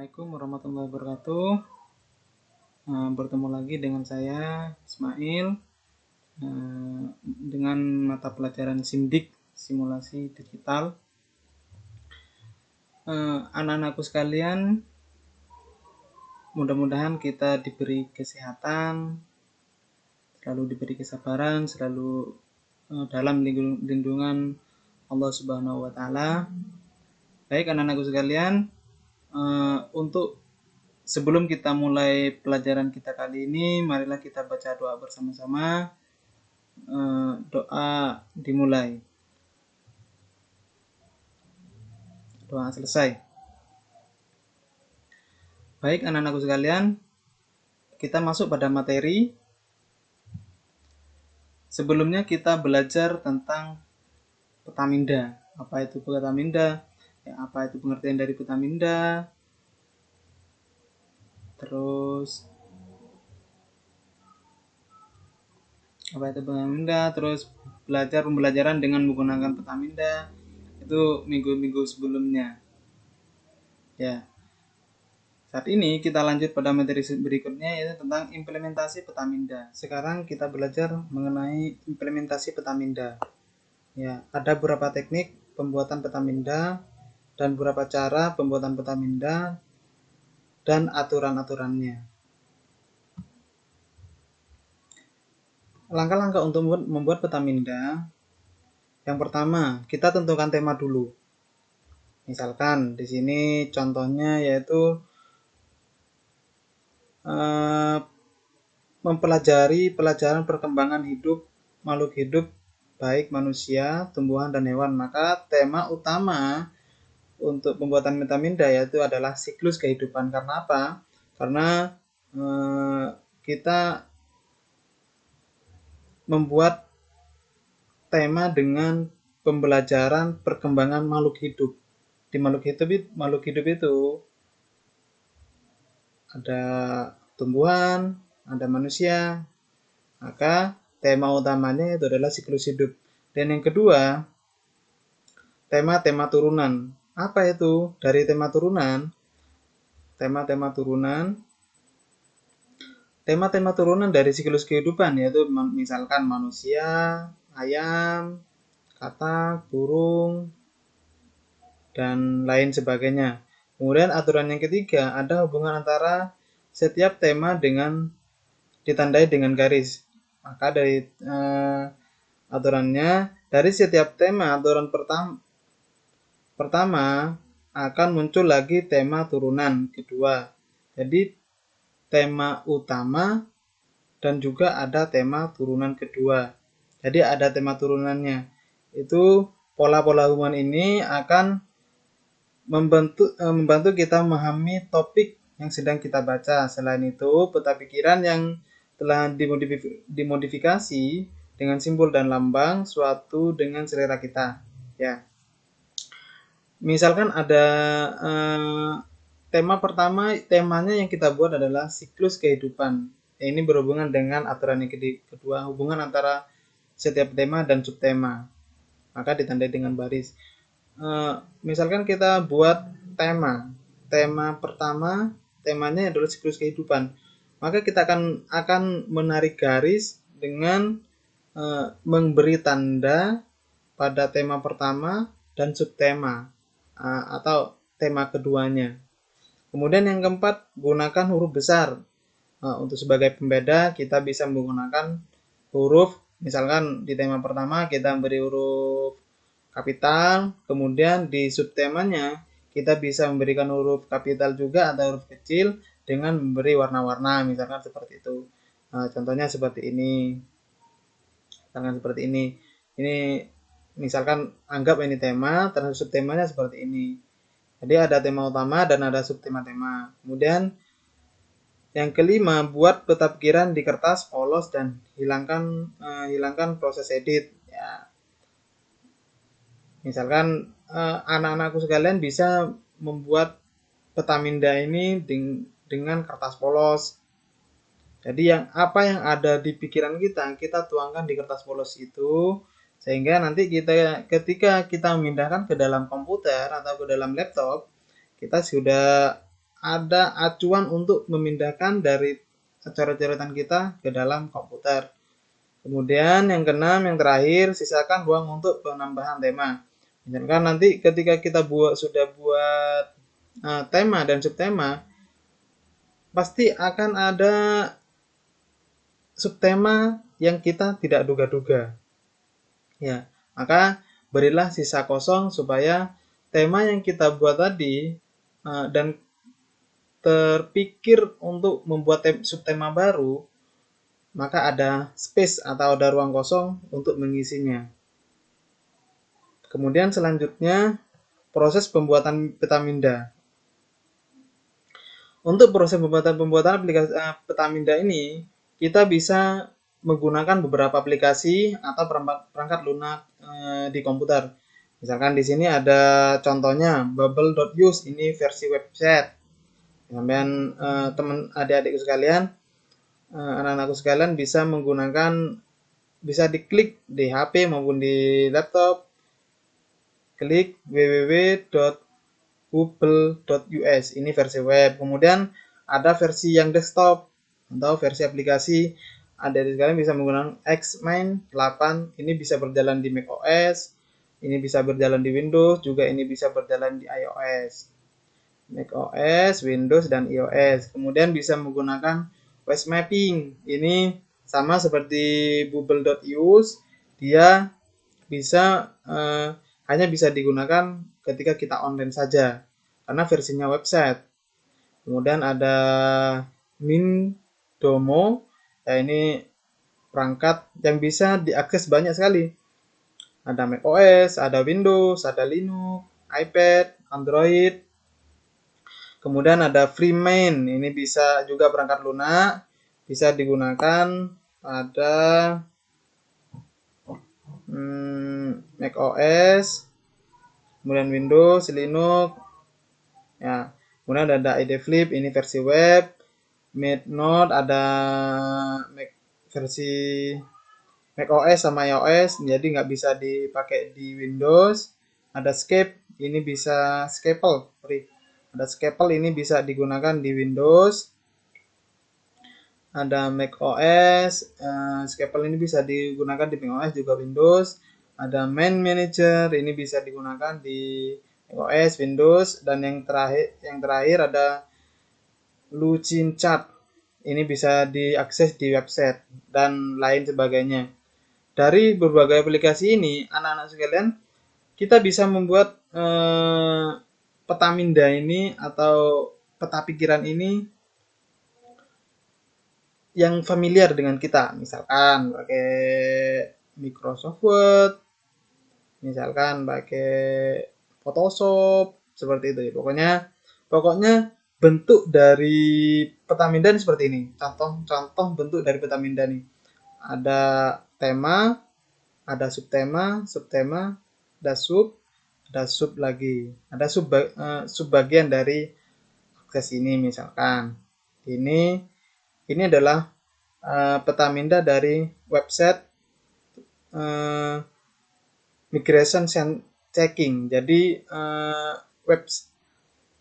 Assalamualaikum warahmatullahi wabarakatuh. Bertemu lagi dengan saya Ismail dengan mata pelajaran SIMDIK, simulasi digital. Anak-anakku sekalian, mudah-mudahan kita diberi kesehatan, selalu diberi kesabaran, selalu dalam lindungan Allah Subhanahu wa Ta'ala. Baik anak-anakku sekalian, untuk sebelum kita mulai pelajaran kita kali ini, marilah kita baca doa bersama-sama. Doa dimulai. Doa selesai. Baik anak-anakku sekalian, kita masuk pada materi. Sebelumnya kita belajar tentang petaminda. Apa itu petaminda? Apa itu pengertian dari petaminda? Terus apa itu petaminda? Terus belajar pembelajaran dengan menggunakan petaminda. Itu minggu-minggu sebelumnya. Ya. Saat ini kita lanjut pada materi berikutnya, yaitu tentang implementasi petaminda. Sekarang kita belajar mengenai implementasi petaminda. Ya, ada beberapa teknik pembuatan petaminda dan beberapa cara pembuatan petaminda dan aturan-aturannya. Langkah-langkah untuk membuat petaminda. Yang pertama, kita tentukan tema dulu. Misalkan di sini contohnya yaitu mempelajari pelajaran perkembangan hidup makhluk hidup baik manusia, tumbuhan, dan hewan. Maka tema utama untuk pembuatan petaminda yaitu adalah siklus kehidupan. Karena apa? Karena kita membuat tema dengan pembelajaran perkembangan makhluk hidup. Di makhluk hidup itu ada tumbuhan, ada manusia. Maka tema utamanya itu adalah siklus hidup. Dan yang kedua, tema-tema turunan. Apa itu? Dari tema turunan, tema-tema turunan dari siklus kehidupan, yaitu misalkan manusia, ayam, katak, burung, dan lain sebagainya. Kemudian aturan yang ketiga, ada hubungan antara setiap tema dengan ditandai dengan garis. Maka dari aturannya, dari setiap tema aturan pertama akan muncul lagi tema turunan kedua. Jadi tema utama dan juga ada tema turunan kedua. Jadi ada tema turunannya. Itu pola-pola hubungan ini akan membantu kita memahami topik yang sedang kita baca. Selain itu, peta pikiran yang telah dimodifikasi dengan simbol dan lambang suatu dengan selera kita. Ya. Misalkan ada tema pertama, temanya yang kita buat adalah siklus kehidupan. Ini berhubungan dengan aturan yang kedua, hubungan antara setiap tema dan subtema. Maka ditandai dengan baris. Misalkan kita buat tema pertama, temanya adalah siklus kehidupan. Maka kita akan menarik garis dengan memberi tanda pada tema pertama dan subtema atau tema keduanya. Kemudian yang keempat, gunakan huruf besar. Untuk sebagai pembeda, kita bisa menggunakan huruf. Misalkan di tema pertama kita beri huruf kapital, kemudian di subtemanya kita bisa memberikan huruf kapital juga atau huruf kecil dengan memberi warna-warna, misalkan seperti itu. Contohnya seperti ini. Ini misalkan anggap ini tema, terus subtemanya seperti ini. Jadi ada tema utama dan ada subtema-tema. Kemudian yang kelima, buat peta pikiran di kertas polos dan hilangkan proses edit. Ya. Misalkan anak-anakku sekalian bisa membuat petaminda ini dengan kertas polos. Jadi apa yang ada di pikiran kita tuangkan di kertas polos itu, sehingga nanti ketika kita memindahkan ke dalam komputer atau ke dalam laptop, kita sudah ada acuan untuk memindahkan dari coret-coretan kita ke dalam komputer. Kemudian yang keenam, yang terakhir, sisakan ruang untuk penambahan tema. Misalkan nanti ketika kita sudah buat tema dan subtema, pasti akan ada subtema yang kita tidak duga-duga. Ya, maka berilah sisa kosong supaya tema yang kita buat tadi dan terpikir untuk membuat subtema baru, maka ada space atau ada ruang kosong untuk mengisinya. Kemudian selanjutnya proses pembuatan Petaminda. Untuk proses pembuatan aplikasi Petaminda ini, kita bisa menggunakan beberapa aplikasi atau perangkat lunak di komputer. Misalkan di sini ada contohnya bubble.use, ini versi website. Sampean teman adik-adikku sekalian, anak-anakku sekalian bisa menggunakan, bisa diklik di HP maupun di laptop, klik www.bubble.us, ini versi web. Kemudian ada versi yang desktop atau versi aplikasi. Adik-adik sekalian bisa menggunakan Xmain 8, ini bisa berjalan di macOS, ini bisa berjalan di Windows, juga ini bisa berjalan di iOS. macOS, Windows, dan iOS. Kemudian bisa menggunakan web mapping. Ini sama seperti bubble.use, dia bisa hanya bisa digunakan ketika kita online saja karena versinya website. Kemudian ada Mindomo, ya ini perangkat yang bisa diakses banyak sekali. Ada macOS, ada Windows, ada Linux, iPad, Android. Kemudian ada Freemain, ini bisa juga perangkat lunak, bisa digunakan pada macOS, kemudian Windows, Linux, ya. Kemudian ada IDFlip, ini versi web, Midnote, ada versi macOS sama iOS, jadi nggak bisa dipakai di Windows. Ada Scape, ini bisa Scapel, ada Scapel, ini bisa digunakan di Windows. Ada macOS, Scapel ini bisa digunakan di macOS juga Windows. Ada Main Manager, ini bisa digunakan di macOS, Windows, dan yang terakhir ada Lucinchat, ini bisa diakses di website dan lain sebagainya. Dari berbagai aplikasi ini, anak-anak sekalian, kita bisa membuat Petaminda ini atau peta pikiran ini yang familiar dengan kita. Misalkan pakai Microsoft Word, misalkan pakai Photoshop, seperti itu ya. Pokoknya bentuk dari Petaminda seperti ini. Contoh bentuk dari Petaminda nih. Ada tema, ada subtema, ada sub lagi. Ada subbagian dari akses ini, misalkan. Ini adalah Petaminda dari website migration checking. Jadi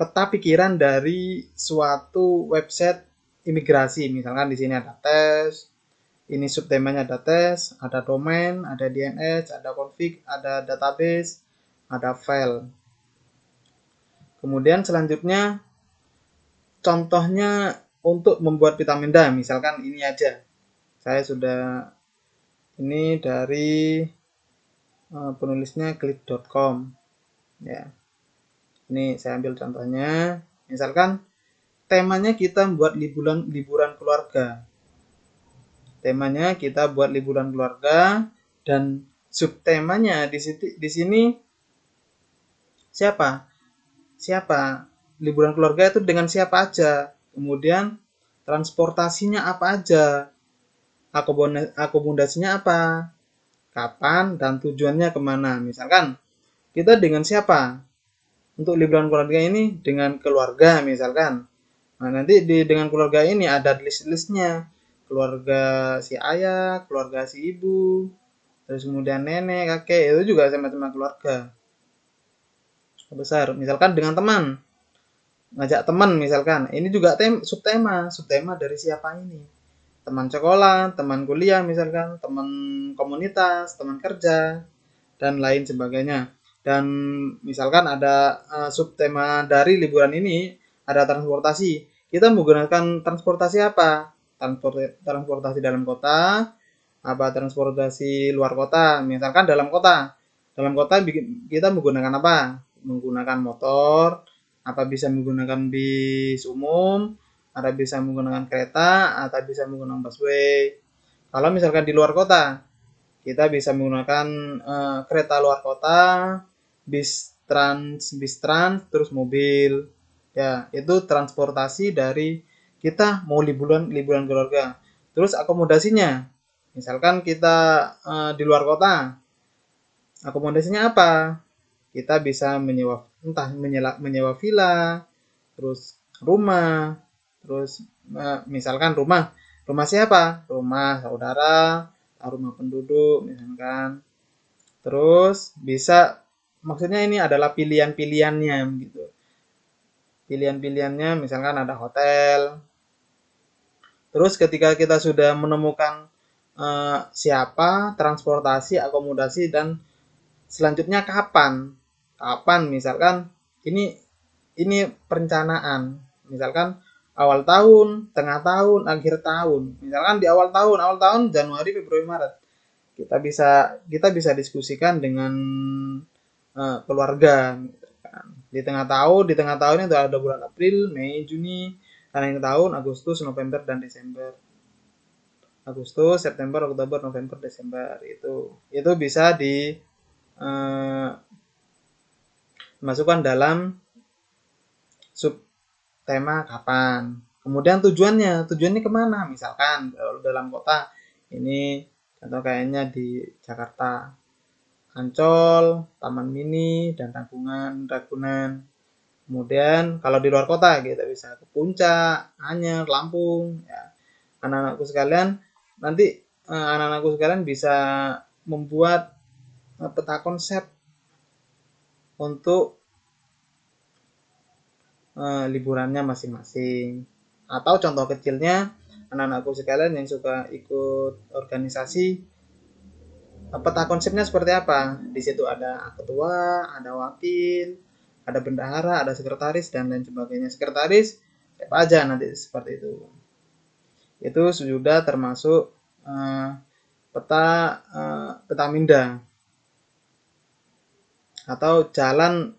peta pikiran dari suatu website imigrasi. Misalkan di sini ada tes, ini subtemanya ada tes, ada domain, ada DNS, ada config, ada database, ada file. Kemudian selanjutnya contohnya untuk membuat Petaminda, misalkan ini aja. Saya sudah, ini dari penulisnya click.com ya. Ini saya ambil contohnya. Misalkan temanya kita buat liburan keluarga. Temanya kita buat liburan keluarga dan subtemanya di sini siapa? Liburan keluarga itu dengan siapa aja? Kemudian transportasinya apa aja? Akomodasinya apa? Kapan dan tujuannya kemana? Misalkan kita dengan siapa? Untuk liburan keluarga ini dengan keluarga misalkan. Nah, nanti dengan keluarga ini ada list-listnya. Keluarga si ayah, keluarga si ibu, terus kemudian nenek, kakek, itu juga sama-sama keluarga besar. Misalkan dengan teman. ngajak teman misalkan. Ini juga subtema dari siapa ini? Teman sekolah, teman kuliah misalkan, teman komunitas, teman kerja, dan lain sebagainya. Dan misalkan ada subtema dari liburan ini ada transportasi. Kita menggunakan transportasi apa? Transportasi dalam kota, apa transportasi luar kota. Misalkan dalam kota. Dalam kota kita menggunakan apa? Menggunakan motor, apa bisa menggunakan bis umum, ada bisa menggunakan kereta, atau bisa menggunakan busway. Kalau misalkan di luar kota, kita bisa menggunakan kereta luar kota, bis trans, terus mobil. Ya, itu transportasi dari kita mau liburan keluarga. Terus akomodasinya, misalkan kita di luar kota, akomodasinya apa? Kita bisa menyewa villa, terus rumah, terus misalkan rumah siapa? Rumah saudara, rumah penduduk misalkan. Terus bisa, maksudnya ini adalah pilihan-pilihannya gitu. Pilihan-pilihannya misalkan ada hotel. Terus ketika kita sudah menemukan siapa, transportasi, akomodasi, dan selanjutnya kapan? Kapan misalkan ini perencanaan. Misalkan awal tahun, tengah tahun, akhir tahun. Misalkan di awal tahun Januari, Februari, Maret. Kita bisa diskusikan dengan keluarga. Di tengah tahun itu ada bulan April, Mei, Juni, dan yang tahun Agustus, November, dan Desember. Agustus, September, Oktober, November, Desember itu bisa dimasukkan dalam sub tema kapan. Kemudian tujuannya kemana? Misalkan kalau dalam kota ini contoh kayaknya di Jakarta, Ancol, Taman Mini, dan Ragunan. Kemudian kalau di luar kota kita bisa ke Puncak, Anyer, Lampung. Ya. Anak-anakku sekalian nanti anak-anakku sekalian bisa membuat peta konsep untuk liburannya masing-masing. Atau contoh kecilnya, anak-anakku sekalian yang suka ikut organisasi, peta konsepnya seperti apa? Di situ ada ketua, ada wakil, ada bendahara, ada sekretaris, dan lain sebagainya. Sekretaris siapa aja nanti seperti itu. Itu sudah termasuk peta peta minda atau jalan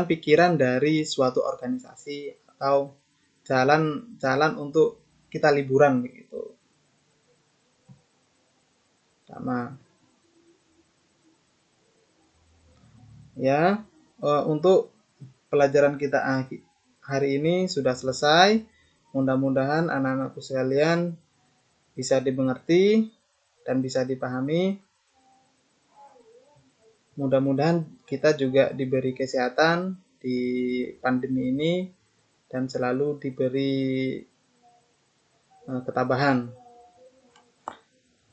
pikiran dari suatu organisasi atau jalan untuk kita liburan begitu. Sama ya, untuk pelajaran kita hari ini sudah selesai. Mudah-mudahan anak-anakku sekalian bisa dimengerti dan bisa dipahami. Mudah-mudahan kita juga diberi kesehatan di pandemi ini dan selalu diberi ketabahan.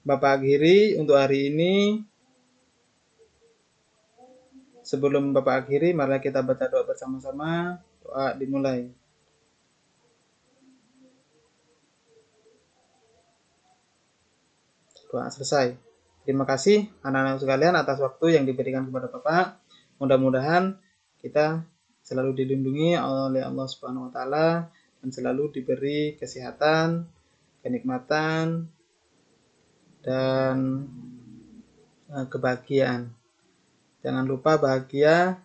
Bapak akhiri untuk hari ini. Sebelum Bapak akhiri, mari kita baca doa bersama-sama. Doa dimulai. Doa selesai. Terima kasih anak-anak sekalian atas waktu yang diberikan kepada Bapak. Mudah-mudahan kita selalu dilindungi oleh Allah Subhanahu wa taala dan selalu diberi kesehatan, kenikmatan, dan kebahagiaan. Jangan lupa bahagia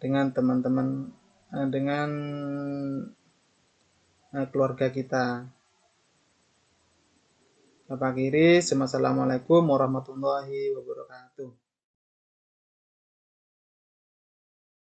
dengan teman-teman, dengan keluarga kita. Bapak akhiri, assalamualaikum warahmatullahi wabarakatuh.